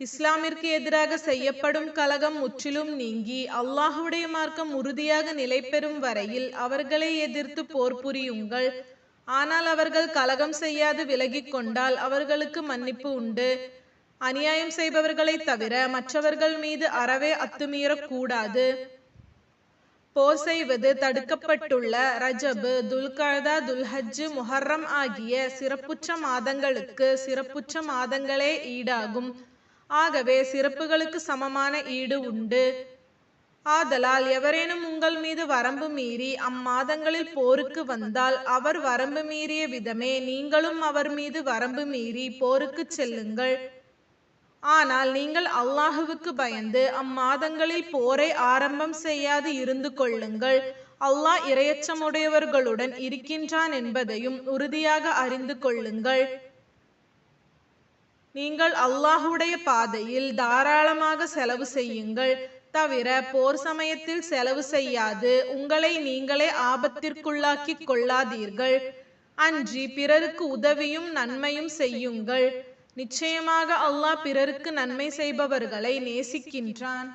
இஸ்லாமிற்கு எதிராக செய்யப்படும் கலகம் முற்றிலும் நீங்கி அல்லாஹுடைய மார்க்கம் உறுதியாக நிலை பெறும் வரையில் அவர்களை எதிர்த்து போர் புரியுங்கள். ஆனால் அவர்கள் கலகம் செய்யாது விலகிக் கொண்டால் அவர்களுக்கு மன்னிப்பு உண்டு. அநியாயம் செய்பவர்களை தவிர மற்றவர்கள் மீது அறவே அத்துமீறக்கூடாது. போர் செய்வது தடுக்கப்பட்டுள்ள ரஜபு, துல்கஅதா, துல்ஹஜ்ஜு, முஹர்ரம் ஆகிய சிறப்புற்ற மாதங்களுக்கு சிறப்புற்ற மாதங்களே ஈடாகும். ஆகவே சிறப்புகளுக்கு சமமான ஈடு உண்டு. ஆதலால் எவரேனும் உங்கள் மீது வரம்பு மீறி அம்மாதங்களில் போருக்கு வந்தால் அவர் வரம்பு மீறிய விதமே நீங்களும் அவர் மீது வரம்பு மீறி போருக்கு செல்லுங்கள். ஆனால் நீங்கள் அல்லாஹுவுக்கு பயந்து அம்மாதங்களில் போரை ஆரம்பம் செய்யாது இருந்து கொள்ளுங்கள். அல்லாஹ் இரையச்சமுடையவர்களுடன் இருக்கின்றான் என்பதையும் உறுதியாக அறிந்து கொள்ளுங்கள். நீங்கள் அல்லாஹுடைய பாதையில் தாராளமாக செலவு செய்யுங்கள். தவிர போர் சமயத்தில் செலவு செய்யாது உங்களை நீங்களே ஆபத்திற்குள்ளாக்கிக் கொள்ளாதீர்கள். அன்றி பிறருக்கு உதவியும் நன்மையும் செய்யுங்கள். நிச்சயமாக அல்லாஹ் பிறருக்கு நன்மை செய்பவர்களை நேசிக்கின்றான்.